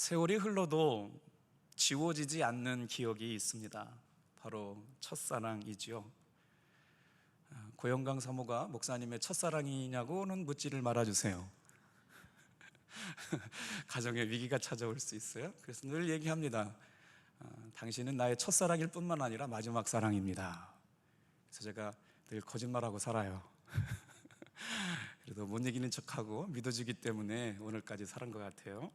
세월이 흘러도 지워지지 않는 기억이 있습니다. 바로 첫사랑이지요. 고영강 사모가 목사님의 첫사랑이냐고는 묻지를 말아주세요. 가정에 위기가 찾아올 수 있어요. 그래서 늘 얘기합니다. 당신은 나의 첫사랑일 뿐만 아니라 마지막 사랑입니다. 그래서 제가 늘 거짓말하고 살아요. 그래도 못 이기는 척하고 믿어주기 때문에 오늘까지 살은 것 같아요.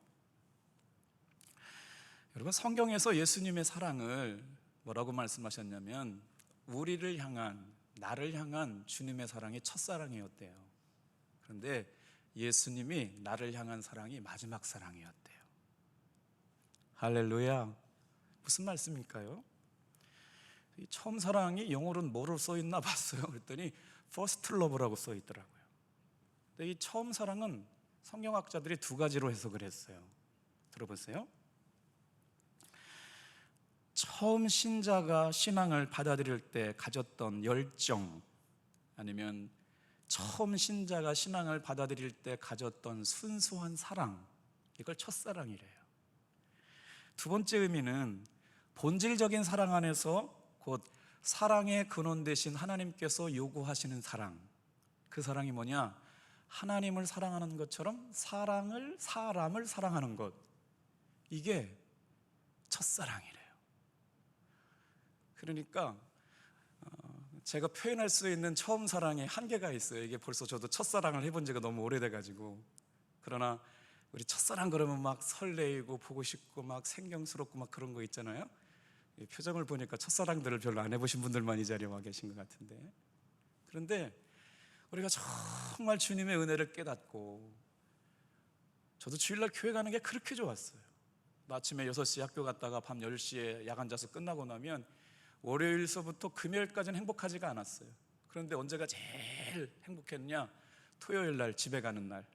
여러분, 성경에서 예수님의 사랑을 뭐라고 말씀하셨냐면 우리를 향한, 나를 향한 주님의 사랑이 첫사랑이었대요. 그런데 예수님이 나를 향한 사랑이 마지막 사랑이었대요. 할렐루야. 무슨 말씀일까요? 이 처음 사랑이 영어로는 뭐로 써있나 봤어요. 그랬더니 first love라고 써있더라고요. 근데 이 처음 사랑은 성경학자들이 두 가지로 해석을 했어요. 들어보세요. 처음 신자가 신앙을 받아들일 때 가졌던 열정, 아니면 처음 신자가 신앙을 받아들일 때 가졌던 순수한 사랑, 이걸 첫사랑이래요. 두 번째 의미는 본질적인 사랑 안에서 곧 사랑의 근원 되신 하나님께서 요구하시는 사랑, 그 사랑이 뭐냐? 하나님을 사랑하는 것처럼 사람을 사랑하는 것, 이게 첫사랑이래요. 그러니까 제가 표현할 수 있는 처음 사랑에 한계가 있어요. 이게 벌써 저도 첫사랑을 해본 지가 너무 오래돼가지고. 그러나 우리 첫사랑 그러면 막 설레이고 보고 싶고 막 생경스럽고 막 그런 거 있잖아요. 이 표정을 보니까 첫사랑들을 별로 안 해보신 분들만 이 자리에 와 계신 것 같은데, 그런데 우리가 정말 주님의 은혜를 깨닫고, 저도 주일날 교회 가는 게 그렇게 좋았어요. 아침에 6시 학교 갔다가 밤 10시에 야간 자수 끝나고 나면 월요일서부터 금요일까지는 행복하지가 않았어요. 그런데 언제가 제일 행복했냐? 토요일 날 집에 가는 날.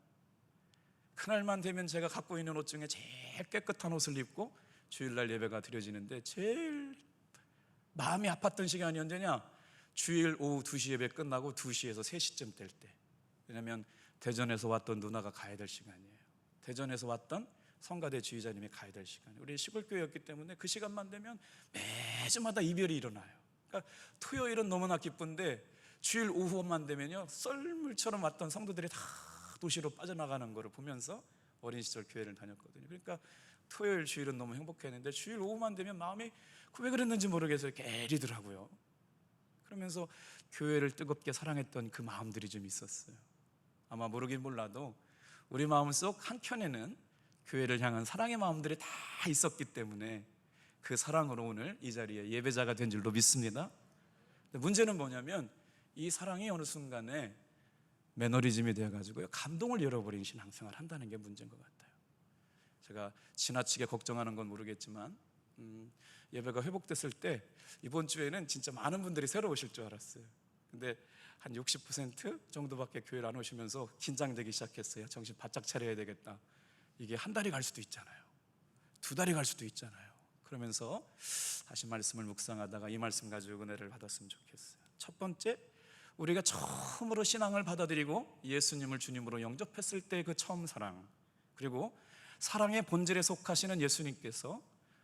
그날만 되면 제가 갖고 있는 옷 중에 제일 깨끗한 옷을 입고 주일날 예배가 드려지는데, 제일 마음이 아팠던 시간이 언제냐? 주일 오후 2시 예배 끝나고 2시에서 3시쯤 될 때. 왜냐하면 대전에서 왔던 누나가 가야 될 시간이에요. 대전에서 왔던 성가대 지휘자님이 가야 될 시간이에요. 우리 시골교회였기 때문에 그 시간만 되면 매주마다 이별이 일어나요. 그러니까 토요일은 너무나 기쁜데 주일 오후만 되면요, 썰물처럼 왔던 성도들이 다 도시로 빠져나가는 거를 보면서 어린 시절 교회를 다녔거든요. 그러니까 토요일 주일은 너무 행복했는데 주일 오후만 되면 마음이 왜 그랬는지 모르겠어요. 깨리더라고요. 그러면서 교회를 뜨겁게 사랑했던 그 마음들이 좀 있었어요. 아마 모르긴 몰라도 우리 마음속 한켠에는 교회를 향한 사랑의 마음들이 다 있었기 때문에 그 사랑으로 오늘 이 자리에 예배자가 된 줄로 믿습니다. 문제는 뭐냐면 이 사랑이 어느 순간에 매너리즘이 되어가지고요, 감동을 잃어버린 신앙생활을 한다는 게 문제인 것 같아요. 제가 지나치게 걱정하는 건 모르겠지만 예배가 회복됐을 때 이번 주에는 진짜 많은 분들이 새로 오실 줄 알았어요. 근데 한 60% 정도밖에 교회를 안 오시면서 긴장되기 시작했어요. 정신 바짝 차려야 되겠다. 이게 한 달이 갈 수도 있잖아요. 2달이 갈 수도 있잖아요. 그러면서 다시 말씀을 묵상하다가 이 말씀 가지고 은혜를 받았으면 좋겠어요. 첫 번째, 우리가 처음으로 신앙을 받아들이고 예수님을 주님으로 영접했을 때 그 처음 사랑, 그리고 사랑의 본질에 속하시는 예수님께서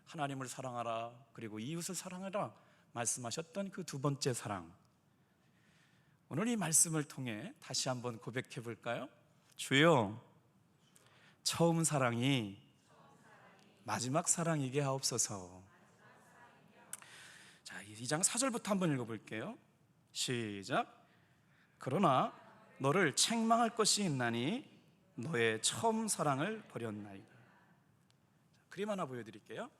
하나님을 사랑하라, 그리고 이웃을 사랑하라 말씀하셨던 그 두 번째 사랑, 오늘 이 말씀을 통해 다시 한번 고백해 볼까요? 주여, 처음 사랑이 마지막 사랑이게 하옵소서. 자, 2장 4절부터 한번 읽어볼게요. 시작. 그러나 너를 책망할 것이 있나니 너의 처음 사랑을 버렸나이다. 그림 하나 보여드릴게요.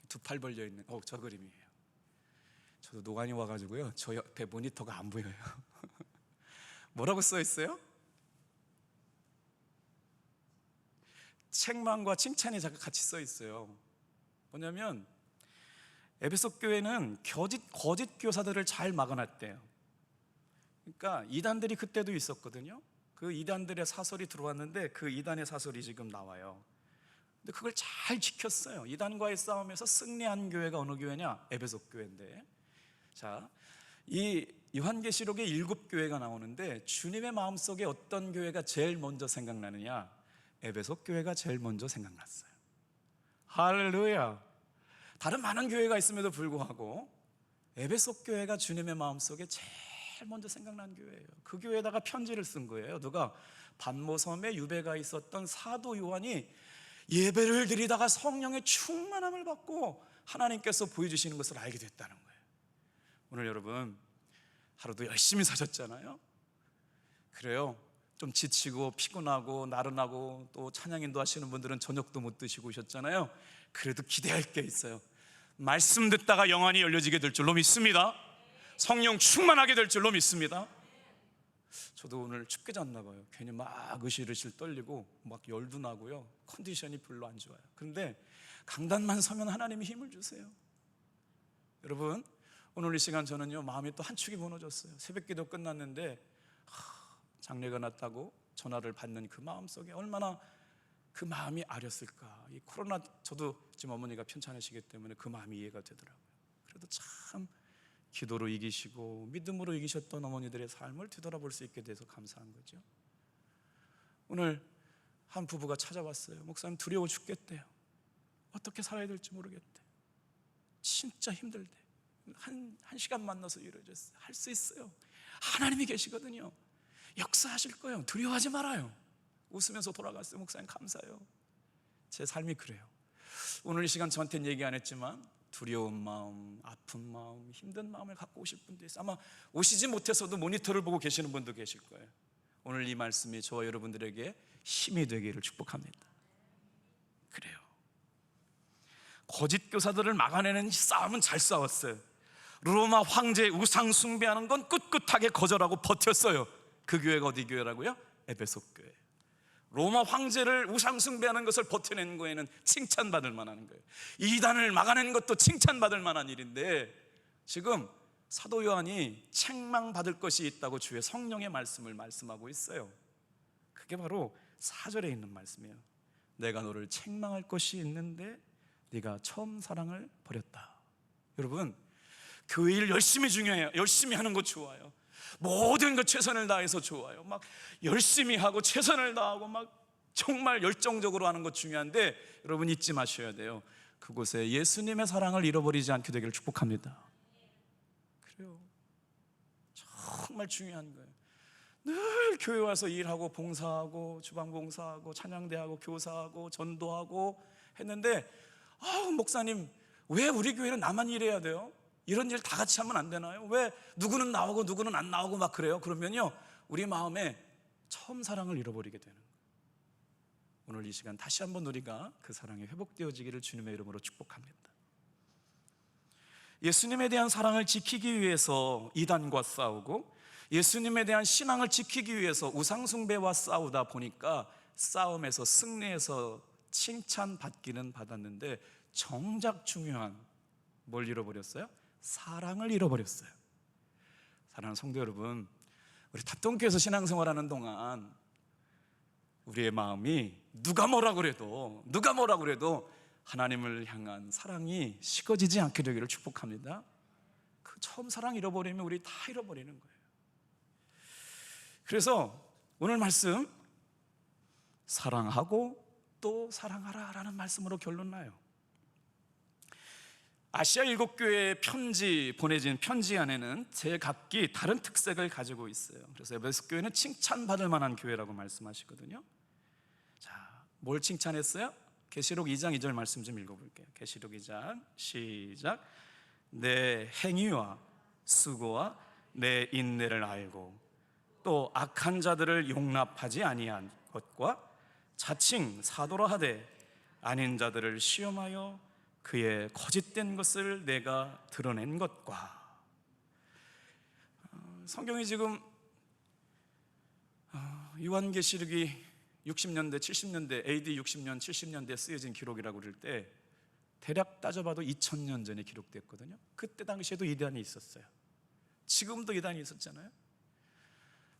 두 팔 벌려 있는, 저 그림이에요. 저도 노안이 와가지고요, 저 옆에 모니터가 안 보여요. 뭐라고 써 있어요? 책망과 칭찬이 같이 써 있어요. 뭐냐면 에베소 교회는 거짓 교사들을 잘 막아놨대요. 그러니까 이단들이 그때도 있었거든요. 그 이단들의 사설이 들어왔는데 그 이단의 사설이 지금 나와요. 근데 그걸 잘 지켰어요. 이단과의 싸움에서 승리한 교회가 어느 교회냐? 에베소 교회인데, 자, 이 요한계시록에 7교회가 나오는데 주님의 마음속에 어떤 교회가 제일 먼저 생각나느냐? 에베소 교회가 제일 먼저 생각났어요. 할렐루야. 다른 많은 교회가 있음에도 불구하고 에베소 교회가 주님의 마음속에 제일 먼저 생각난 교회예요. 그 교회에다가 편지를 쓴 거예요. 누가? 반모섬에 유배가 있었던 사도 요한이 예배를 드리다가 성령의 충만함을 받고 하나님께서 보여주시는 것을 알게 됐다는 거예요. 오늘 여러분 하루도 열심히 사셨잖아요. 그래요. 좀 지치고 피곤하고 나른하고 또 찬양 인도하시는 분들은 저녁도 못 드시고 오셨잖아요. 그래도 기대할 게 있어요. 말씀 듣다가 영안이 열려지게 될 줄로 믿습니다. 성령 충만하게 될 줄로 믿습니다. 저도 오늘 춥게 잤나 봐요. 괜히 막 으실으실 떨리고 막 열도 나고요. 컨디션이 별로 안 좋아요. 그런데 강단만 서면 하나님이 힘을 주세요. 여러분 오늘 이 시간 저는요 마음이 또 한 축이 무너졌어요. 새벽기도 끝났는데 장례가 났다고 전화를 받는 그 마음속에 얼마나 그 마음이 아렸을까. 이 코로나, 저도 지금 어머니가 편찮으시기 때문에 그 마음이 이해가 되더라고요. 그래도 참 기도로 이기시고 믿음으로 이기셨던 어머니들의 삶을 되돌아볼 수 있게 돼서 감사한 거죠. 오늘 한 부부가 찾아왔어요. 목사님 두려워 죽겠대요. 어떻게 살아야 될지 모르겠대. 진짜 힘들대. 한 시간 만나서 이루어졌어요. 할 수 있어요. 하나님이 계시거든요. 역사하실 거예요. 두려워하지 말아요. 웃으면서 돌아갔어요. 목사님 감사해요. 제 삶이 그래요. 오늘 이 시간 저한테는 얘기 안 했지만 두려운 마음, 아픈 마음, 힘든 마음을 갖고 오실 분도 있어요. 아마 오시지 못해서도 모니터를 보고 계시는 분도 계실 거예요. 오늘 이 말씀이 저와 여러분들에게 힘이 되기를 축복합니다. 그래요. 거짓 교사들을 막아내는 싸움은 잘 싸웠어요. 로마 황제의 우상 숭배하는 건 꿋꿋하게 거절하고 버텼어요. 그 교회가 어디 교회라고요? 에베소 교회. 로마 황제를 우상 숭배하는 것을 버텨낸 거에는 칭찬받을 만한 거예요. 이단을 막아낸 것도 칭찬받을 만한 일인데 지금 사도 요한이 책망받을 것이 있다고 주의 성령의 말씀을 말씀하고 있어요. 그게 바로 4절에 있는 말씀이에요. 내가 너를 책망할 것이 있는데 네가 처음 사랑을 버렸다. 여러분 교회 일 열심히 중요해요. 열심히 하는 거 좋아요. 모든 것 최선을 다해서 좋아요. 막 열심히 하고 최선을 다하고 막 정말 열정적으로 하는 것 중요한데 여러분 잊지 마셔야 돼요. 그곳에 예수님의 사랑을 잃어버리지 않게 되기를 축복합니다. 그래요. 정말 중요한 거예요. 늘 교회 와서 일하고 봉사하고 주방 봉사하고 찬양대하고 교사하고 전도하고 했는데 목사님 왜 우리 교회는 나만 일해야 돼요? 이런 일 다 같이 하면 안 되나요? 왜 누구는 나오고 누구는 안 나오고 막 그래요? 그러면요 우리 마음에 처음 사랑을 잃어버리게 되는 거예요. 오늘 이 시간 다시 한번 우리가 그 사랑이 회복되어지기를 주님의 이름으로 축복합니다. 예수님에 대한 사랑을 지키기 위해서 이단과 싸우고 예수님에 대한 신앙을 지키기 위해서 우상숭배와 싸우다 보니까 싸움에서 승리해서 칭찬받기는 받았는데 정작 중요한 뭘 잃어버렸어요? 사랑을 잃어버렸어요. 사랑하는 성도 여러분, 우리 탑동교에서 신앙생활하는 동안 우리의 마음이 누가 뭐라 그래도 하나님을 향한 사랑이 식어지지 않게 되기를 축복합니다. 그 처음 사랑 잃어버리면 우리 다 잃어버리는 거예요. 그래서 오늘 말씀 사랑하고 또 사랑하라 라는 말씀으로 결론 나요. 아시아 7교회에 보내진 편지 안에는 제각기 다른 특색을 가지고 있어요. 그래서 에베소 교회는 칭찬받을 만한 교회라고 말씀하시거든요. 자, 뭘 칭찬했어요? 계시록 2장 2절 말씀 좀 읽어볼게요. 계시록 2장 시작. 내 행위와 수고와 내 인내를 알고 또 악한 자들을 용납하지 아니한 것과 자칭 사도라 하되 아닌 자들을 시험하여 그의 거짓된 것을 내가 드러낸 것과. 성경이 지금 요한계시록이 60년대 70년대 AD 60년 70년대에 쓰여진 기록이라고 그럴 때 대략 따져봐도 2000년 전에 기록됐거든요. 그때 당시에도 이단이 있었어요. 지금도 이단이 있었잖아요.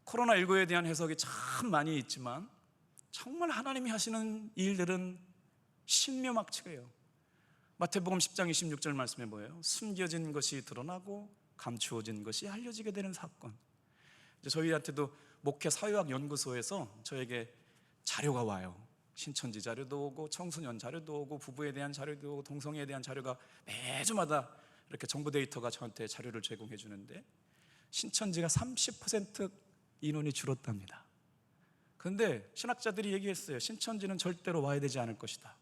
코로나19에 대한 해석이 참 많이 있지만 정말 하나님이 하시는 일들은 신묘막측해요. 마태복음 10장 26절 말씀에 뭐예요? 숨겨진 것이 드러나고 감추어진 것이 알려지게 되는 사건. 이제 저희한테도 목회 사회학 연구소에서 저에게 자료가 와요. 신천지 자료도 오고 청소년 자료도 오고 부부에 대한 자료도 오고 동성애에 대한 자료가 매주마다 이렇게 정보 데이터가 저한테 자료를 제공해 주는데 신천지가 30% 인원이 줄었답니다. 그런데 신학자들이 얘기했어요. 신천지는 절대로 와야 되지 않을 것이다.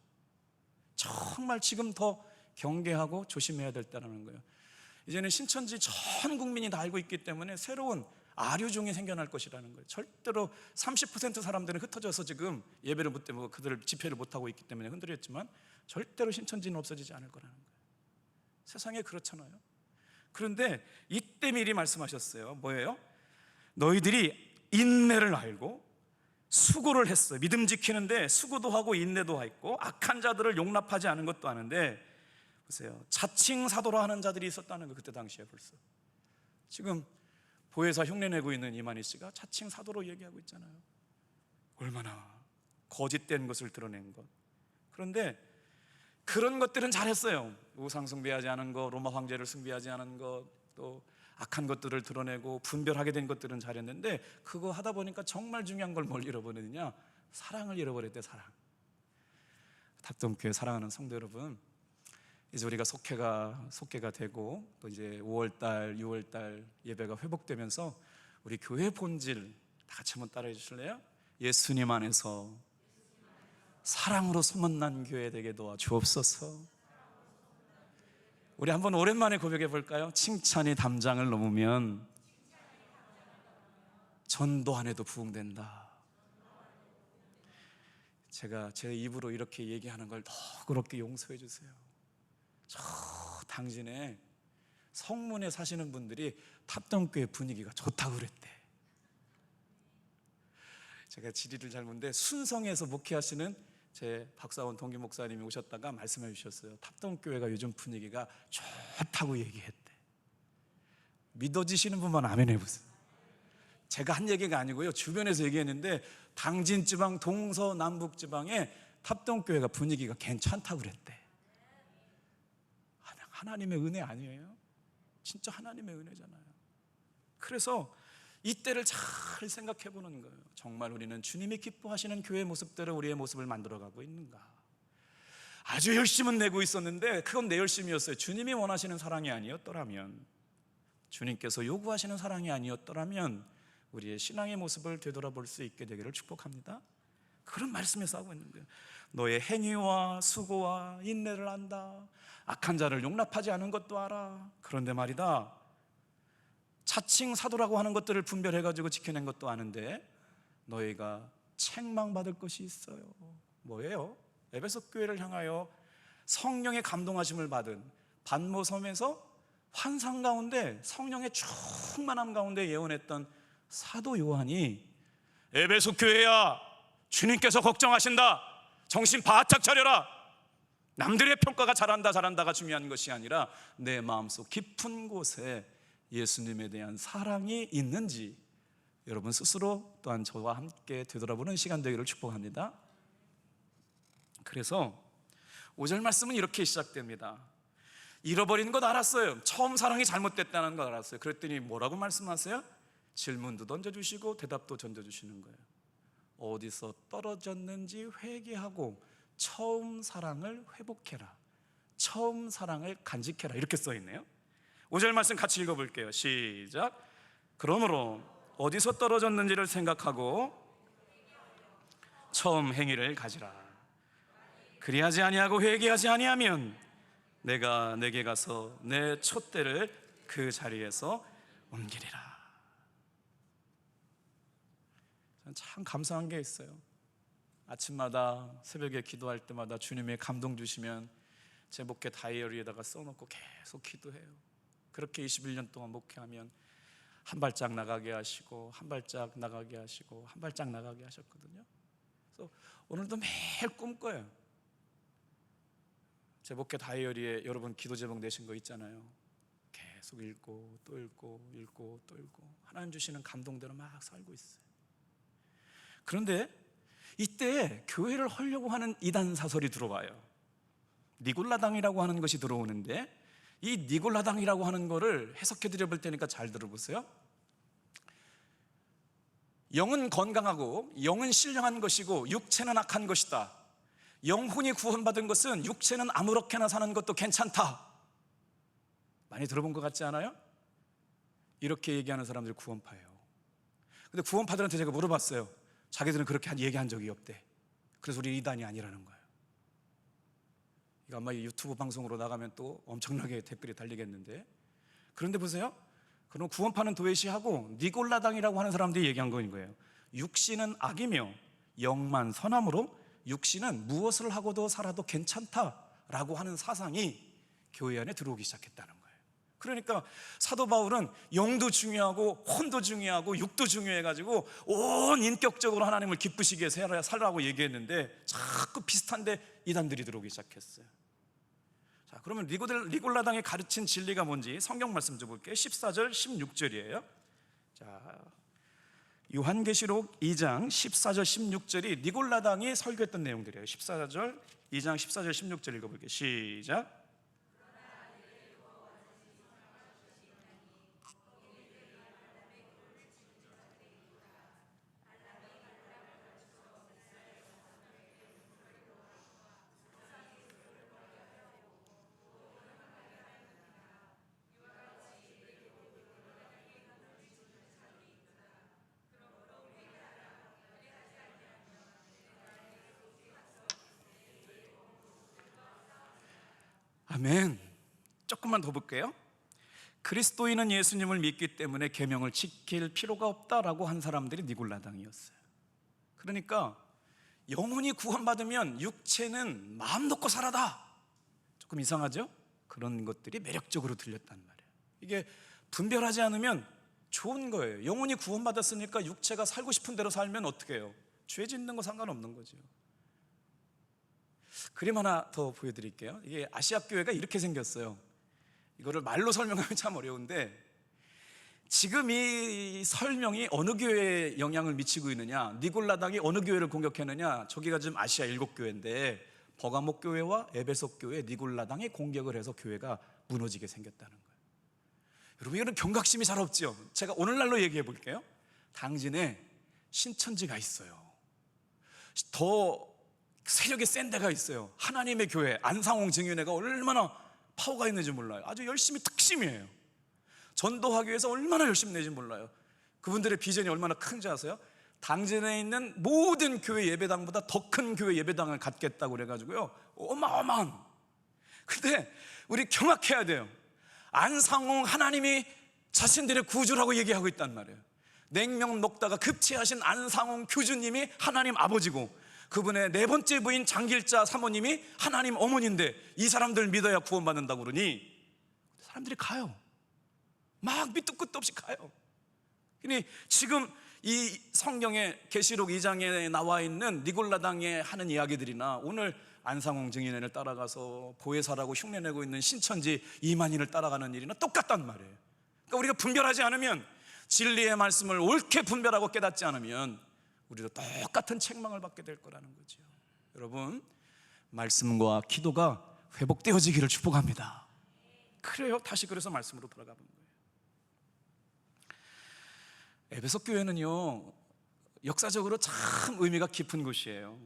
정말 지금 더 경계하고 조심해야 될다는 거예요. 이제는 신천지 전 국민이 다 알고 있기 때문에 새로운 아류종이 생겨날 것이라는 거예요. 절대로 30% 사람들은 흩어져서 지금 예배를 못 때문에 그들을 집회를 못하고 있기 때문에 흔들렸지만 절대로 신천지는 없어지지 않을 거라는 거예요. 세상에 그렇잖아요. 그런데 이때 미리 말씀하셨어요. 뭐예요? 너희들이 인내를 알고 수고를 했어요. 믿음 지키는데 수고도 하고 인내도 했고 악한 자들을 용납하지 않은 것도 아는데, 보세요, 자칭 사도라 하는 자들이 있었다는 거. 그때 당시에 벌써 지금 보혜사 흉내내고 있는 이만희 씨가 자칭 사도로 얘기하고 있잖아요. 얼마나 거짓된 것을 드러낸 것. 그런데 그런 것들은 잘했어요. 우상 숭배하지 않은 것, 로마 황제를 숭배하지 않은 것, 또 악한 것들을 드러내고 분별하게 된 것들은 잘했는데 그거 하다 보니까 정말 중요한 걸 뭘 잃어버리느냐? 사랑을 잃어버렸대. 사랑. 탑동교회 사랑하는 성도 여러분, 이제 우리가 속회가 되고 또 이제 5월달, 6월달 예배가 회복되면서 우리 교회 본질 다 같이 한번 따라해 주실래요? 예수님 안에서 사랑으로 소문난 교회 되게 도와주옵소서. 우리 한번 오랜만에 고백해 볼까요? 칭찬이 담장을 넘으면 전도 안 해도 부흥된다. 제가 제 입으로 이렇게 얘기하는 걸 너그럽게 용서해 주세요. 저 당신의 성문에 사시는 분들이 탑동교회 분위기가 좋다고 그랬대. 제가 지리를 잘 모르는데 순성에서 목회하시는 제 박사원 동기 목사님이 오셨다가 말씀해 주셨어요. 탑동교회가 요즘 분위기가 좋다고 얘기했대. 믿어지시는 분만 아멘 해보세요. 제가 한 얘기가 아니고요, 주변에서 얘기했는데 당진지방, 동서남북지방에 탑동교회가 분위기가 괜찮다고 그랬대. 하나님의 은혜 아니에요? 진짜 하나님의 은혜잖아요. 그래서 이때를 잘 생각해 보는 거예요. 정말 우리는 주님이 기뻐하시는 교회 모습대로 우리의 모습을 만들어가고 있는가? 아주 열심은 내고 있었는데 그건 내 열심이었어요. 주님이 원하시는 사랑이 아니었더라면, 주님께서 요구하시는 사랑이 아니었더라면 우리의 신앙의 모습을 되돌아볼 수 있게 되기를 축복합니다. 그런 말씀에서 하고 있는 거예요. 너의 행위와 수고와 인내를 안다. 악한 자를 용납하지 않은 것도 알아. 그런데 말이다, 자칭 사도라고 하는 것들을 분별해가지고 지켜낸 것도 아는데 너희가 책망받을 것이 있어요. 뭐예요? 에베소 교회를 향하여 성령의 감동하심을 받은 반모섬에서 환상 가운데 성령의 충만함 가운데 예언했던 사도 요한이 에베소 교회야, 주님께서 걱정하신다. 정신 바짝 차려라. 남들의 평가가 잘한다가 중요한 것이 아니라 내 마음속 깊은 곳에 예수님에 대한 사랑이 있는지 여러분 스스로 또한 저와 함께 되돌아보는 시간 되기를 축복합니다. 그래서 5절 말씀은 이렇게 시작됩니다. 잃어버린 것 알았어요. 처음 사랑이 잘못됐다는 걸 알았어요. 그랬더니 뭐라고 말씀하세요? 질문도 던져주시고 대답도 던져주시는 거예요. 어디서 떨어졌는지 회개하고 처음 사랑을 회복해라. 처음 사랑을 간직해라. 이렇게 써있네요. 5절 말씀 같이 읽어볼게요. 시작. 그러므로 어디서 떨어졌는지를 생각하고 처음 행위를 가지라. 그리하지 아니하고 회개하지 아니하면 내가 내게 가서 내 촛대를 그 자리에서 옮기리라. 저는 참 감사한 게 있어요. 아침마다 새벽에 기도할 때마다 주님의 감동 주시면 제 목회 다이어리에다가 써놓고 계속 기도해요. 그렇게 21년 동안 목회하면 한 발짝 나가게 하시고 한 발짝 나가게 하시고 한 발짝 나가게 하셨거든요. 그래서 오늘도 매일 꿈꿔요. 제 목회 다이어리에 여러분 기도 제목 내신 거 있잖아요. 계속 읽고 또 읽고 읽고 또 읽고 하나님 주시는 감동대로 막 살고 있어요. 그런데 이때 교회를 하려고 하는 이단 사설이 들어와요. 니골라당이라고 하는 것이 들어오는데 이 니골라당이라고 하는 거를 해석해 드려 볼 테니까 잘 들어보세요. 영은 건강하고 영은 신령한 것이고 육체는 악한 것이다. 영혼이 구원받은 것은 육체는 아무렇게나 사는 것도 괜찮다. 많이 들어본 것 같지 않아요? 이렇게 얘기하는 사람들이 구원파예요. 근데 구원파들한테 제가 물어봤어요. 자기들은 그렇게 얘기한 적이 없대. 그래서 우리 이단이 아니라는 거예요. 이거 아마 유튜브 방송으로 나가면 또 엄청나게 댓글이 달리겠는데, 그런데 보세요. 그럼 구원파는 도외시하고 니골라당이라고 하는 사람들이 얘기한 거예요. 육신은 악이며 영만 선함으로 육신은 무엇을 하고도 살아도 괜찮다라고 하는 사상이 교회 안에 들어오기 시작했다는 거예요. 그러니까 사도 바울은 영도 중요하고 혼도 중요하고 육도 중요해가지고 온 인격적으로 하나님을 기쁘시게 살라고 얘기했는데 자꾸 비슷한데 이단들이 들어오기 시작했어요. 자, 그러면 니골라당이 가르친 진리가 뭔지 성경 말씀 좀 볼게요. 14절 16절이에요 자, 요한계시록 2장 14절 16절이 니골라당이 설교했던 내용들이에요. 2장 14절 16절 읽어볼게요. 시작. 아멘. 조금만 더 볼게요. 그리스도인은 예수님을 믿기 때문에 계명을 지킬 필요가 없다라고 한 사람들이 니골라당이었어요. 그러니까 영혼이 구원받으면 육체는 마음 놓고 살아다. 조금 이상하죠? 그런 것들이 매력적으로 들렸단 말이에요. 이게 분별하지 않으면 좋은 거예요. 영혼이 구원받았으니까 육체가 살고 싶은 대로 살면 어떻게 해요? 죄 짓는 거 상관없는 거죠. 그림 하나 더 보여드릴게요. 이게 아시아 교회가 이렇게 생겼어요. 이거를 말로 설명하면 참 어려운데, 지금 이 설명이 어느 교회에 영향을 미치고 있느냐, 니골라당이 어느 교회를 공격했느냐, 저기가 지금 아시아 7교회인데 버가목 교회와 에베소 교회 니골라당이 공격을 해서 교회가 무너지게 생겼다는 거예요. 여러분, 이거는 경각심이 잘 없죠. 제가 오늘날로 얘기해 볼게요. 당진에 신천지가 있어요. 더 세력이 센 데가 있어요. 하나님의 교회 안상홍 증인회가 얼마나 파워가 있는지 몰라요. 아주 열심히 특심이에요. 전도하기 위해서 얼마나 열심히 내지 몰라요. 그분들의 비전이 얼마나 큰지 아세요? 당진에 있는 모든 교회 예배당보다 더 큰 교회 예배당을 갖겠다고 그래가지고요, 어마어마한. 근데 우리 경악해야 돼요. 안상홍 하나님이 자신들의 구주라고 얘기하고 있단 말이에요. 냉면 먹다가 급체하신 안상홍 교주님이 하나님 아버지고, 그분의 네 번째 부인 장길자 사모님이 하나님 어머니인데 이 사람들 믿어야 구원받는다고 그러니 사람들이 가요. 막 밑도 끝도 없이 가요. 그러니 지금 이 성경의 계시록 2장에 나와 있는 니골라당의 하는 이야기들이나 오늘 안상홍 증인회를 따라가서 보혜사라고 흉내내고 있는 신천지 이만희를 따라가는 일이나 똑같단 말이에요. 그러니까 우리가 분별하지 않으면, 진리의 말씀을 옳게 분별하고 깨닫지 않으면 우리도 똑같은 책망을 받게 될 거라는 거죠. 여러분, 말씀과 기도가 회복되어지기를 축복합니다. 그래요. 다시 그래서 말씀으로 돌아가 본 거예요. 에베소 교회는요, 역사적으로 참 의미가 깊은 곳이에요.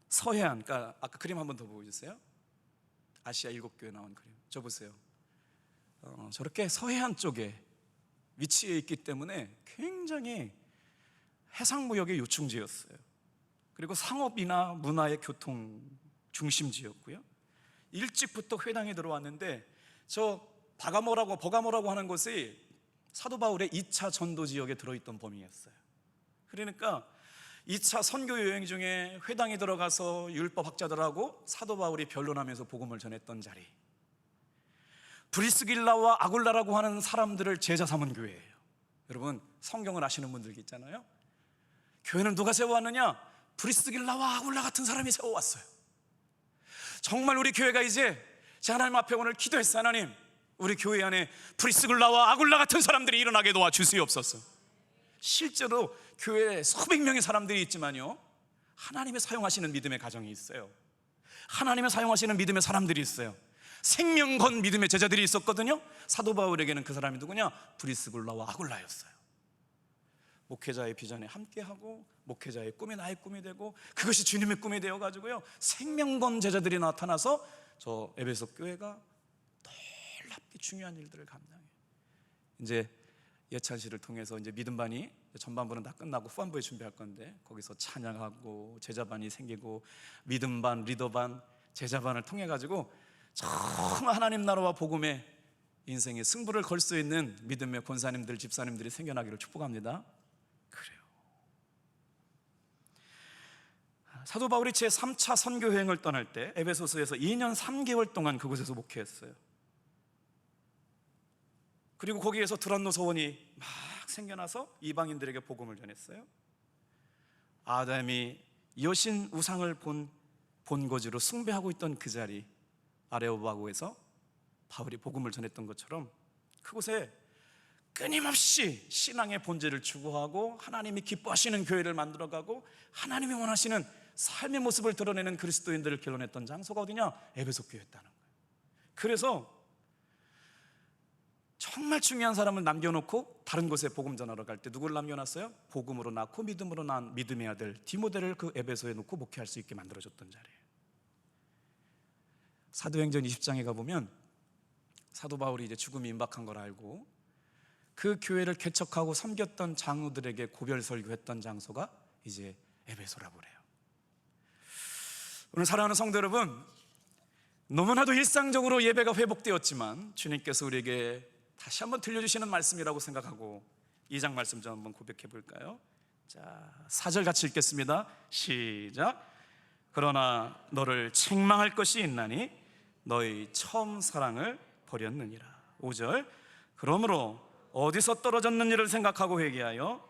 서해안, 그러니까 아까 그림 한 번 더 보여주세요. 아시아 7교회 나온 그림, 저 보세요. 저렇게 서해안 쪽에 위치해 있기 때문에 굉장히 해상무역의 요충지였어요. 그리고 상업이나 문화의 교통 중심지였고요. 일찍부터 회당에 들어왔는데, 저 버가모라고 하는 곳이 사도 바울의 2차 전도 지역에 들어있던 범위였어요. 그러니까 2차 선교 여행 중에 회당에 들어가서 율법 학자들하고 사도 바울이 변론하면서 복음을 전했던 자리, 브리스길라와 아굴라라고 하는 사람들을 제자 삼은 교회예요. 여러분, 성경을 아시는 분들 있잖아요. 교회는 누가 세워왔느냐? 브리스길라와 아굴라 같은 사람이 세워왔어요. 정말 우리 교회가 이제, 하나님 앞에 오늘 기도했어요. 하나님, 우리 교회 안에 브리스길라와 아굴라 같은 사람들이 일어나게 도와주시옵소서. 실제로 교회에 수백 명의 사람들이 있지만요, 하나님의 사용하시는 믿음의 가정이 있어요. 하나님의 사용하시는 믿음의 사람들이 있어요. 생명 건 믿음의 제자들이 있었거든요. 사도 바울에게는 그 사람이 누구냐? 브리스길라와 아굴라였어요. 목회자의 비전에 함께하고 목회자의 꿈이 나의 꿈이 되고 그것이 주님의 꿈이 되어가지고요, 생명건 제자들이 나타나서 저 에베소 교회가 놀랍게 중요한 일들을 감당해요. 이제 예찬시를 통해서 이제 믿음반이 전반부는 다 끝나고 후반부에 준비할 건데, 거기서 찬양하고 제자반이 생기고 믿음반, 리더반, 제자반을 통해 가지고 정말 하나님 나라와 복음의 인생의 승부를 걸 수 있는 믿음의 권사님들, 집사님들이 생겨나기를 축복합니다. 그래요. 사도 바울이 제3차 선교 여행을 떠날 때 에베소서에서 2년 3개월 동안 그곳에서 목회했어요. 그리고 거기에서 두란노 서원이 막 생겨나서 이방인들에게 복음을 전했어요. 아담이 여신 우상을 본거지로 숭배하고 있던 그 자리 아레오바고에서 바울이 복음을 전했던 것처럼 그곳에 끊임없이 신앙의 본질을 추구하고 하나님이 기뻐하시는 교회를 만들어가고 하나님이 원하시는 삶의 모습을 드러내는 그리스도인들을 길러냈던 장소가 어디냐? 에베소 교회였다는 거예요. 그래서 정말 중요한 사람을 남겨놓고 다른 곳에 복음 전하러 갈 때 누구를 남겨놨어요? 복음으로 낳고 믿음으로 낳은 믿음의 아들 디모데를 그 에베소에 놓고 목회할 수 있게 만들어줬던 자리예요. 사도행전 20장에 가보면 사도 바울이 이제 죽음이 임박한 걸 알고 그 교회를 개척하고 섬겼던 장로들에게 고별 설교했던 장소가 이제 에베소라고 그래요. 오늘 사랑하는 성도 여러분, 너무나도 일상적으로 예배가 회복되었지만 주님께서 우리에게 다시 한번 들려주시는 말씀이라고 생각하고 2장 말씀 좀 한번 고백해 볼까요? 자, 4절 같이 읽겠습니다. 시작. 그러나 너를 책망할 것이 있나니 너희 처음 사랑을 버렸느니라. 5절. 그러므로 어디서 떨어졌는지를 생각하고 회개하여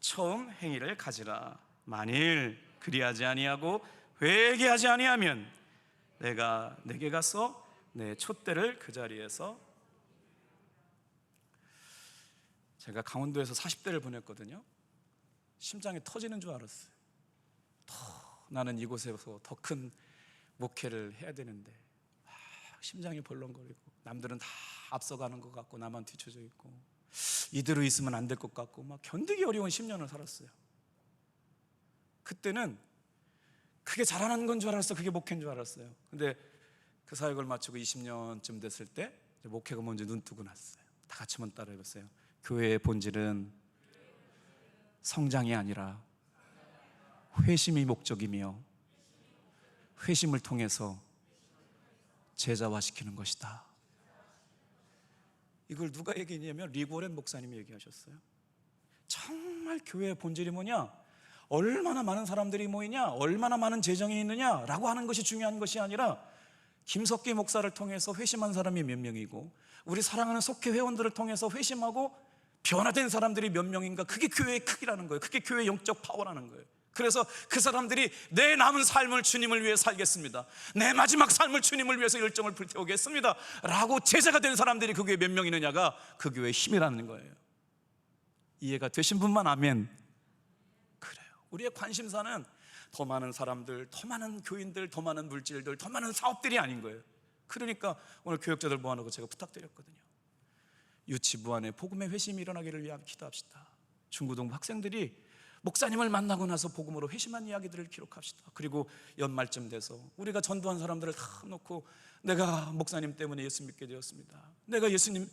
처음 행위를 가지라. 만일 그리하지 아니하고 회개하지 아니하면 내가 내게 가서 내 촛대를 그 자리에서, 제가 강원도에서 40대를 보냈거든요. 심장이 터지는 줄 알았어요. 나는 이곳에서 더 큰 목회를 해야 되는데 심장이 벌렁거리고 남들은 다 앞서가는 것 같고 나만 뒤쳐져 있고 이대로 있으면 안 될 것 같고 막 견디기 어려운 10년을 살았어요. 그때는 그게 잘하는 건 줄 알았어. 그게 목회인 줄 알았어요. 근데 그 사역을 마치고 20년쯤 됐을 때 목회가 뭔지 눈 뜨고 났어요. 다 같이 한번 따라 해보세요. 교회의 본질은 성장이 아니라 회심이 목적이며 회심을 통해서 제자화시키는 것이다. 이걸 누가 얘기했냐면 리고렌 목사님이 얘기하셨어요. 정말 교회의 본질이 뭐냐? 얼마나 많은 사람들이 모이냐, 얼마나 많은 재정이 있느냐라고 하는 것이 중요한 것이 아니라 김석기 목사를 통해서 회심한 사람이 몇 명이고 우리 사랑하는 속회 회원들을 통해서 회심하고 변화된 사람들이 몇 명인가, 그게 교회의 크기라는 거예요. 그게 교회의 영적 파워라는 거예요. 그래서 그 사람들이 내 남은 삶을 주님을 위해 살겠습니다, 내 마지막 삶을 주님을 위해서 열정을 불태우겠습니다 라고 제자가 된 사람들이 그 교회에 몇 명 있느냐가 그 교회의 힘이라는 거예요. 이해가 되신 분만 아멘. 그래요. 우리의 관심사는 더 많은 사람들, 더 많은 교인들, 더 많은 물질들, 더 많은 사업들이 아닌 거예요. 그러니까 오늘 교역자들 모아놓고 제가 부탁드렸거든요. 유치부 안에 복음의 회심이 일어나기를 위한 기도합시다. 중고등 학생들이 목사님을 만나고 나서 복음으로 회심한 이야기들을 기록합시다. 그리고 연말쯤 돼서 우리가 전도한 사람들을 다 놓고 내가 목사님 때문에 예수 믿게 되었습니다, 내가 예수님,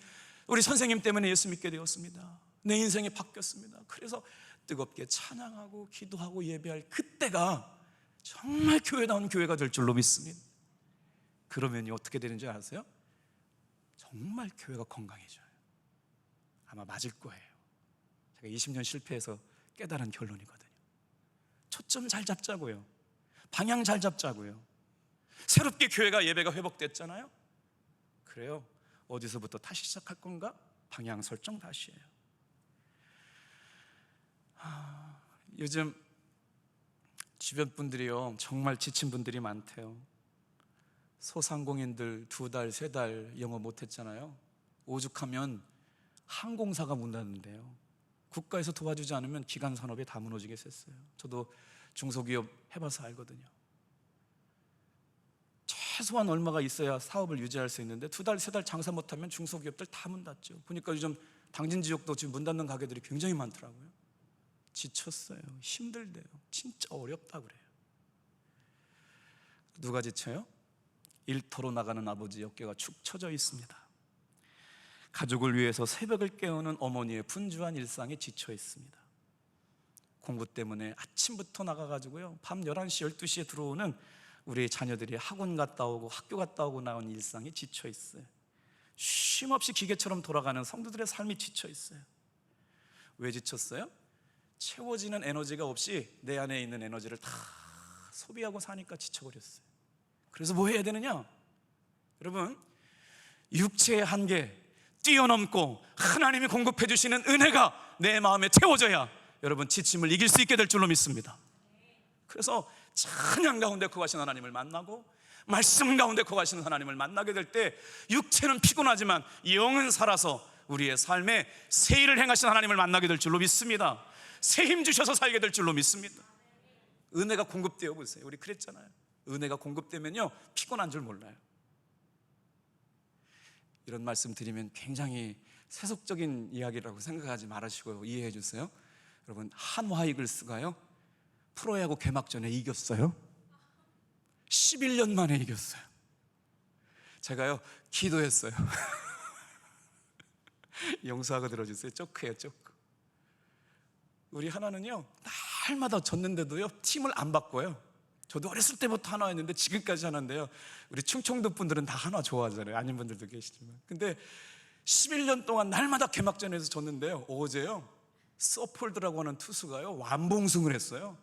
우리 선생님 때문에 예수 믿게 되었습니다, 내 인생이 바뀌었습니다. 그래서 뜨겁게 찬양하고 기도하고 예배할 그때가 정말 교회다운 교회가 될 줄로 믿습니다. 그러면 어떻게 되는지 아세요? 정말 교회가 건강해져요. 아마 맞을 거예요. 제가 20년 실패해서 깨달은 결론이거든요. 초점 잘 잡자고요. 방향 잘 잡자고요. 새롭게 교회가 예배가 회복됐잖아요. 그래요. 어디서부터 다시 시작할 건가? 방향 설정 다시예요. 요즘 주변 분들이요, 정말 지친 분들이 많대요. 소상공인들 2달, 3달 영어 못했잖아요. 오죽하면 항공사가 문 닫는데요. 국가에서 도와주지 않으면 기간 산업이 다 무너지겠어요. 저도 중소기업 해봐서 알거든요. 최소한 얼마가 있어야 사업을 유지할 수 있는데 2달, 3달 장사 못하면 중소기업들 다 문 닫죠. 보니까 요즘 당진 지역도 지금 문 닫는 가게들이 굉장히 많더라고요. 지쳤어요. 힘들대요. 진짜 어렵다 그래요. 누가 지쳐요? 일터로 나가는 아버지 어깨가 축 처져 있습니다. 가족을 위해서 새벽을 깨우는 어머니의 분주한 일상에 지쳐 있습니다. 공부 때문에 아침부터 나가가지고요, 밤 11시, 12시에 들어오는 우리 자녀들이 학원 갔다 오고 학교 갔다 오고 나온 일상에 지쳐 있어요. 쉼없이 기계처럼 돌아가는 성도들의 삶이 지쳐 있어요. 왜 지쳤어요? 채워지는 에너지가 없이 내 안에 있는 에너지를 다 소비하고 사니까 지쳐버렸어요. 그래서 뭐 해야 되느냐? 여러분, 육체의 한계 뛰어넘고 하나님이 공급해 주시는 은혜가 내 마음에 채워져야 여러분 지침을 이길 수 있게 될 줄로 믿습니다. 그래서 찬양 가운데 거하시는 하나님을 만나고 말씀 가운데 거하시는 하나님을 만나게 될 때 육체는 피곤하지만 영은 살아서 우리의 삶에 새 일을 행하신 하나님을 만나게 될 줄로 믿습니다. 새 힘 주셔서 살게 될 줄로 믿습니다. 은혜가 공급되어 보세요. 우리 그랬잖아요. 은혜가 공급되면요 피곤한 줄 몰라요. 이런 말씀 드리면 굉장히 세속적인 이야기라고 생각하지 말으시고 이해해 주세요. 여러분, 한화 이글스가요 프로야구 개막전에 이겼어요. 11년 만에 이겼어요. 제가요 기도했어요. 용서하고 들어주세요. 쪼크예요, 쪼크. 우리 하나는요 날마다 졌는데도요 팀을 안 바꿔요. 저도 어렸을 때부터 한화였는데 지금까지 하나인데요, 우리 충청도 분들은 다 한화 좋아하잖아요. 아닌 분들도 계시지만. 근데 11년 동안 날마다 개막전에서 졌는데요, 어제요 서폴드라고 하는 투수가요 완봉승을 했어요.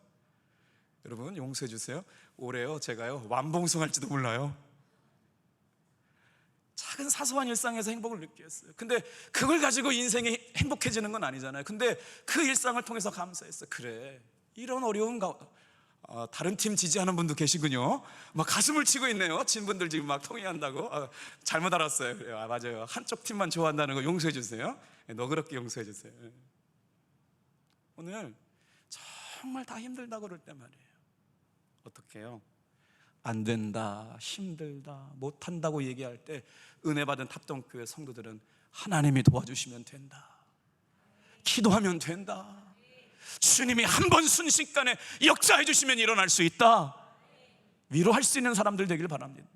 여러분 용서해 주세요. 올해요 제가요 완봉승할지도 몰라요. 작은 사소한 일상에서 행복을 느꼈어요. 근데 그걸 가지고 인생이 행복해지는 건 아니잖아요. 근데 그 일상을 통해서 감사했어요. 그래, 이런 어려운 다른 팀 지지하는 분도 계시군요. 막 가슴을 치고 있네요. 친분들 지금 막 통회한다고. 잘못 알았어요. 맞아요. 한쪽 팀만 좋아한다는 거 용서해 주세요. 너그럽게 용서해 주세요. 오늘 정말 다 힘들다고 그럴 때 말이에요, 어떻게 해요? 안 된다, 힘들다, 못한다고 얘기할 때 은혜 받은 탑동교회 성도들은 하나님이 도와주시면 된다, 기도하면 된다, 주님이 한 번 순식간에 역사해 주시면 일어날 수 있다, 위로할 수 있는 사람들 되길 바랍니다.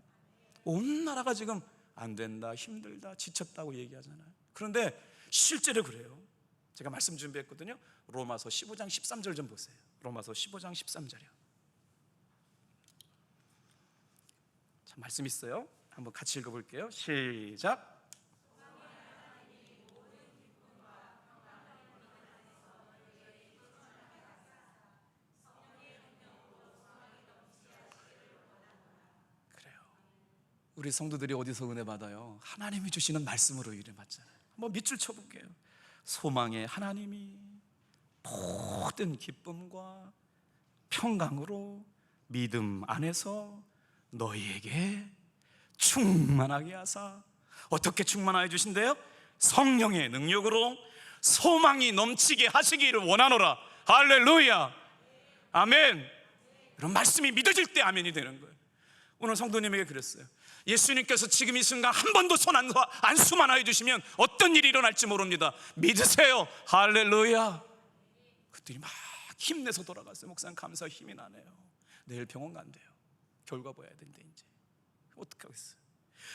온 나라가 지금 안 된다, 힘들다, 지쳤다고 얘기하잖아요. 그런데 실제로 그래요. 제가 말씀 준비했거든요. 로마서 15장 13절 좀 보세요. 로마서 15장 13절이요. 자, 말씀 있어요. 한번 같이 읽어볼게요. 시작. 그래요. 우리 성도들이 어디서 은혜 받아요? 하나님이 주시는 말씀으로 은혜 받잖아요. 한번 밑줄 쳐볼게요. 소망의 하나님이 모든 기쁨과 평강으로 믿음 안에서 너희에게 충만하게 하사, 어떻게 충만하게 주신대요? 성령의 능력으로 소망이 넘치게 하시기를 원하노라. 할렐루야, 아멘. 이런 말씀이 믿어질 때 아멘이 되는 거예요. 오늘 성도님에게 그랬어요. 예수님께서 지금 이 순간 한 번도 손 안 수만하여 주시면 어떤 일이 일어날지 모릅니다. 믿으세요. 할렐루야. 그들이 막 힘내서 돌아갔어요. 목사님 감사 힘이 나네요. 내일 병원 간대요. 결과 봐야 된대. 이제 어떻게 하겠어요?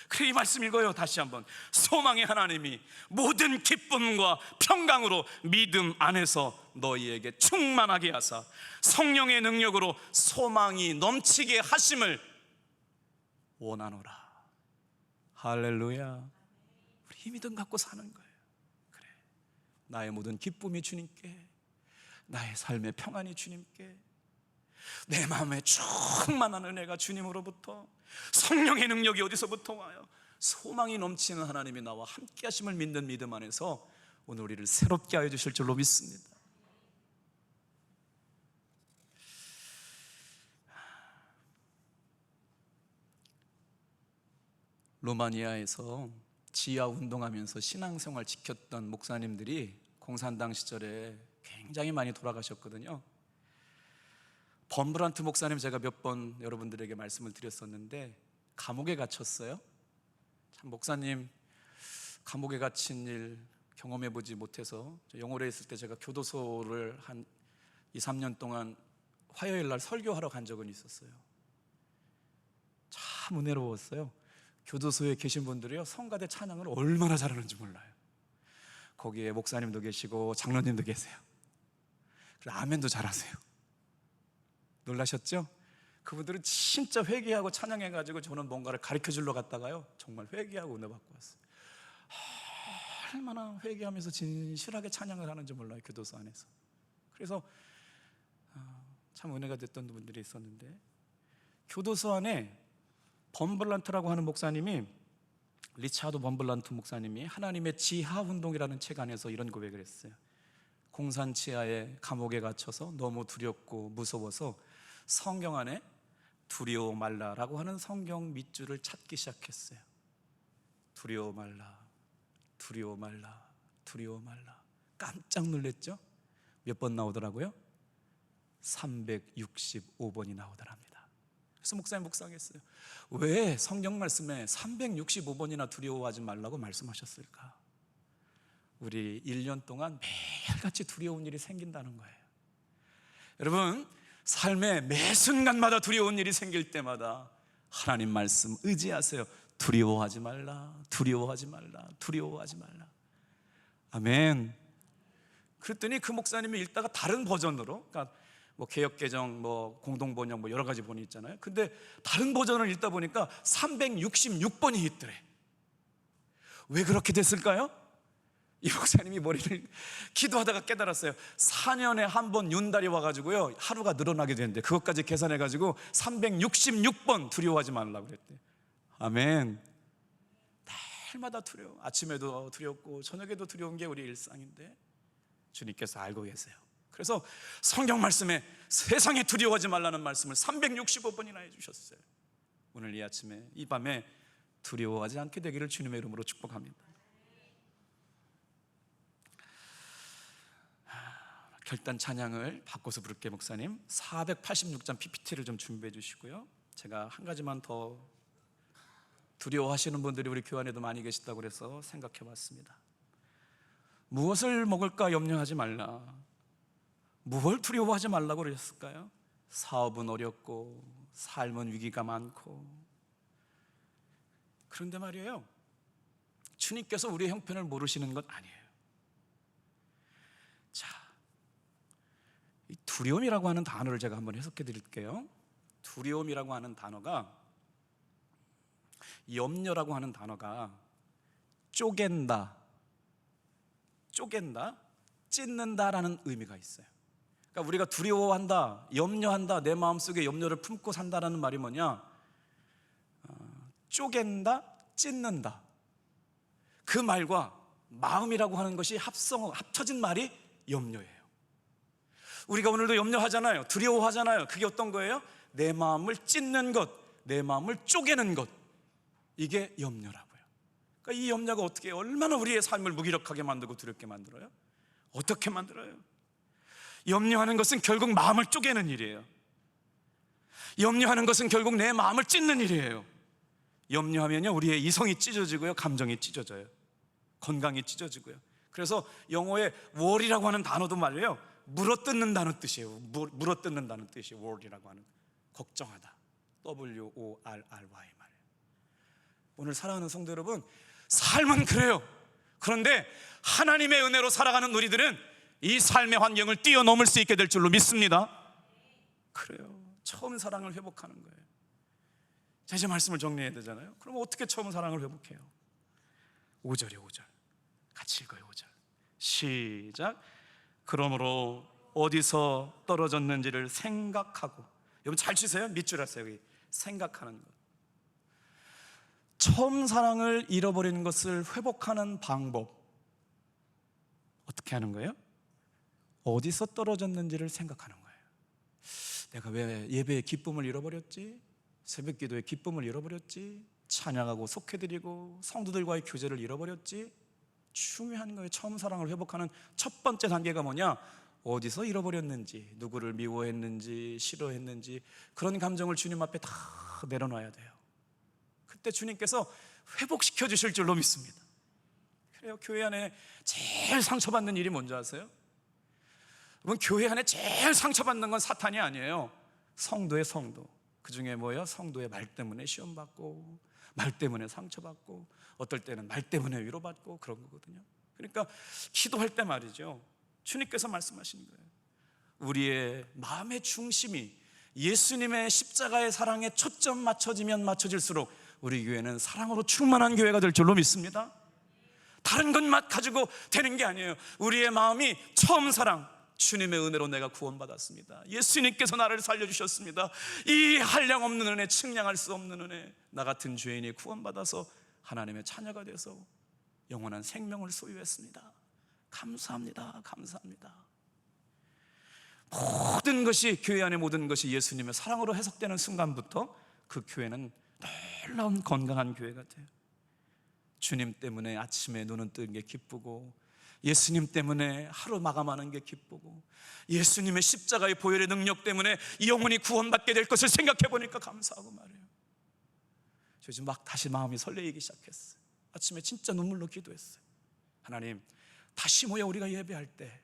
그래, 이 말씀 읽어요. 다시 한번. 소망의 하나님이 모든 기쁨과 평강으로 믿음 안에서 너희에게 충만하게 하사 성령의 능력으로 소망이 넘치게 하심을 원하노라. 할렐루야. 우리 믿음 갖고 사는 거예요. 그래, 나의 모든 기쁨이 주님께, 나의 삶의 평안이 주님께, 내 마음에 충만한 은혜가 주님으로부터, 성령의 능력이 어디서부터 와요? 소망이 넘치는 하나님이 나와 함께 하심을 믿는 믿음 안에서 오늘 우리를 새롭게 하여 주실 줄로 믿습니다. 로마니아에서 지하 운동하면서 신앙생활 지켰던 목사님들이 공산당 시절에 굉장히 많이 돌아가셨거든요. 범브란트 목사님, 제가 몇 번 여러분들에게 말씀을 드렸었는데 감옥에 갇혔어요. 참, 목사님 감옥에 갇힌 일 경험해 보지 못해서 영월에 있을 때 제가 교도소를 한 이 3년 동안 화요일 날 설교하러 간 적은 있었어요. 참 은혜로웠어요. 교도소에 계신 분들이요, 성가대 찬양을 얼마나 잘하는지 몰라요. 거기에 목사님도 계시고 장로님도 계세요. 그리고 아멘도 잘하세요. 놀라셨죠? 그분들은 진짜 회개하고 찬양해가지고 저는 뭔가를 가르쳐 주러 갔다가요, 정말 회개하고 은혜 받고 왔어요. 얼마나 회개하면서 진실하게 찬양을 하는지 몰라요, 교도소 안에서. 그래서 참 은혜가 됐던 분들이 있었는데, 교도소 안에 범블란트라고 하는 목사님이, 리차드 범블란트 목사님이 하나님의 지하운동이라는 책 안에서 이런 고백을 했어요. 공산 지하의 감옥에 갇혀서 너무 두렵고 무서워서 성경 안에 두려워 말라라고 하는 성경 밑줄을 찾기 시작했어요. 두려워 말라, 두려워 말라, 두려워 말라. 깜짝 놀랐죠? 몇 번 나오더라고요? 365번이 나오더랍니다. 그래서 목사님 묵상했어요. 왜 성경 말씀에 365번이나 두려워하지 말라고 말씀하셨을까? 우리 1년 동안 매일같이 두려운 일이 생긴다는 거예요. 여러분, 삶의 매 순간마다 두려운 일이 생길 때마다 하나님 말씀 의지하세요. 두려워하지 말라, 두려워하지 말라, 두려워하지 말라. 아멘. 그랬더니 그 목사님이 읽다가 다른 버전으로, 그러니까 뭐 개역개정, 뭐 공동번역, 뭐 여러 가지 본이 있잖아요. 근데 다른 버전을 읽다 보니까 366번이 있더래. 왜 그렇게 됐을까요? 이 목사님이 머리를 기도하다가 깨달았어요. 4년에 한 번 윤달이 와가지고요, 하루가 늘어나게 되는데 그것까지 계산해가지고 366번 두려워하지 말라고 그랬대. 아멘. 날마다 두려워. 아침에도 두렵고 저녁에도 두려운 게 우리 일상인데 주님께서 알고 계세요. 그래서 성경 말씀에 세상에 두려워하지 말라는 말씀을 365번이나 해주셨어요. 오늘 이 아침에, 이 밤에 두려워하지 않게 되기를 주님의 이름으로 축복합니다. 결단 찬양을 바꿔서 부를게요. 목사님 486장 PPT를 좀 준비해 주시고요. 제가 한 가지만 더, 두려워하시는 분들이 우리 교회 안에도 많이 계시다고 그래서 생각해 봤습니다. 무엇을 먹을까 염려하지 말라. 무엇을 두려워하지 말라고 그러셨을까요? 사업은 어렵고 삶은 위기가 많고. 그런데 말이에요, 주님께서 우리의 형편을 모르시는 것 아니에요. 자, 이 두려움이라고 하는 단어를 제가 한번 해석해 드릴게요. 두려움이라고 하는 단어가, 염려라고 하는 단어가 쪼갠다, 찢는다라는 의미가 있어요. 그러니까 우리가 두려워한다, 염려한다, 내 마음속에 염려를 품고 산다라는 말이 뭐냐? 쪼갠다, 찢는다. 그 말과 마음이라고 하는 것이 합쳐진 말이 염려예요. 우리가 오늘도 염려하잖아요. 두려워하잖아요. 그게 어떤 거예요? 내 마음을 찢는 것, 내 마음을 쪼개는 것, 이게 염려라고요. 그러니까 이 염려가 어떻게, 얼마나 우리의 삶을 무기력하게 만들고 두렵게 만들어요? 어떻게 만들어요? 염려하는 것은 결국 마음을 쪼개는 일이에요. 염려하는 것은 결국 내 마음을 찢는 일이에요. 염려하면요, 우리의 이성이 찢어지고요, 감정이 찢어져요, 건강이 찢어지고요. 그래서 영어의 worry라고 하는 단어도 말이에요, 물어뜯는다는 뜻이에요. 물어뜯는다는 뜻이 worry라고 하는, 걱정하다, WORRY 말이에요. 오늘 사랑하는 성도 여러분, 삶은 그래요. 그런데 하나님의 은혜로 살아가는 우리들은 이 삶의 환경을 뛰어넘을 수 있게 될 줄로 믿습니다. 그래요. 처음 사랑을 회복하는 거예요. 자, 이제 말씀을 정리해야 되잖아요. 그럼 어떻게 처음 사랑을 회복해요? 5절이요, 5절. 같이 읽어요. 5절 시작. 그러므로 어디서 떨어졌는지를 생각하고. 여러분 잘 치세요. 밑줄 하세요. 여기 생각하는 것. 처음 사랑을 잃어버리는 것을 회복하는 방법, 어떻게 하는 거예요? 어디서 떨어졌는지를 생각하는 거예요. 내가 왜 예배의 기쁨을 잃어버렸지? 새벽 기도의 기쁨을 잃어버렸지? 찬양하고 속해드리고 성도들과의 교제를 잃어버렸지? 중요한 거예요. 처음 사랑을 회복하는 첫 번째 단계가 뭐냐? 어디서 잃어버렸는지, 누구를 미워했는지, 싫어했는지, 그런 감정을 주님 앞에 다 내려놔야 돼요. 그때 주님께서 회복시켜 주실 줄로 믿습니다. 그래요. 교회 안에 제일 상처받는 일이 뭔지 아세요? 그럼 교회 안에 제일 상처받는 건 사탄이 아니에요. 성도의 성도. 그 중에 뭐예요? 성도의 말 때문에 시험받고, 말 때문에 상처받고, 어떨 때는 말 때문에 위로받고 그런 거거든요. 그러니까 기도할 때 말이죠, 주님께서 말씀하시는 거예요. 우리의 마음의 중심이 예수님의 십자가의 사랑에 초점 맞춰지면 맞춰질수록 우리 교회는 사랑으로 충만한 교회가 될 줄로 믿습니다. 다른 것만 가지고 되는 게 아니에요. 우리의 마음이 처음 사랑, 주님의 은혜로 내가 구원받았습니다. 예수님께서 나를 살려주셨습니다. 이 한량없는 은혜, 측량할 수 없는 은혜, 나 같은 죄인이 구원받아서 하나님의 자녀가 돼서 영원한 생명을 소유했습니다. 감사합니다. 감사합니다. 모든 것이, 교회 안의 모든 것이 예수님의 사랑으로 해석되는 순간부터 그 교회는 놀라운 건강한 교회가 돼요. 주님 때문에 아침에 눈은 뜨는 게 기쁘고, 예수님 때문에 하루 마감하는 게 기쁘고, 예수님의 십자가의 보혈의 능력 때문에 영혼이 구원받게 될 것을 생각해 보니까 감사하고 말이에요. 저 지금 막 다시 마음이 설레이기 시작했어요. 아침에 진짜 눈물로 기도했어요. 하나님, 다시 모여 우리가 예배할 때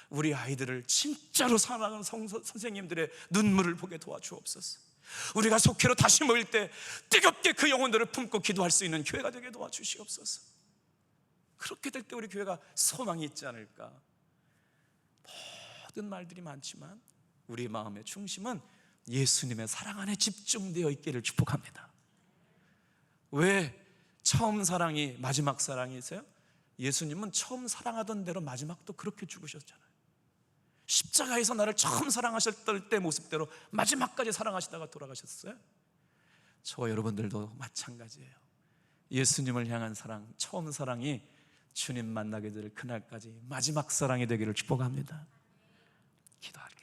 우리 아이들을 진짜로 사랑하는 선생님들의 눈물을 보게 도와주옵소서. 우리가 속회로 다시 모일 때 뜨겁게 그 영혼들을 품고 기도할 수 있는 교회가 되게 도와주시옵소서. 그렇게 될 때 우리 교회가 소망이 있지 않을까. 모든 말들이 많지만 우리 마음의 중심은 예수님의 사랑 안에 집중되어 있기를 축복합니다. 왜 처음 사랑이 마지막 사랑이세요? 예수님은 처음 사랑하던 대로 마지막도 그렇게 죽으셨잖아요. 십자가에서 나를 처음 사랑하셨을 때 모습대로 마지막까지 사랑하시다가 돌아가셨어요. 저와 여러분들도 마찬가지예요. 예수님을 향한 사랑, 처음 사랑이 주님 만나게 될 그날까지 마지막 사랑이 되기를 축복합니다. 기도하겠습니다.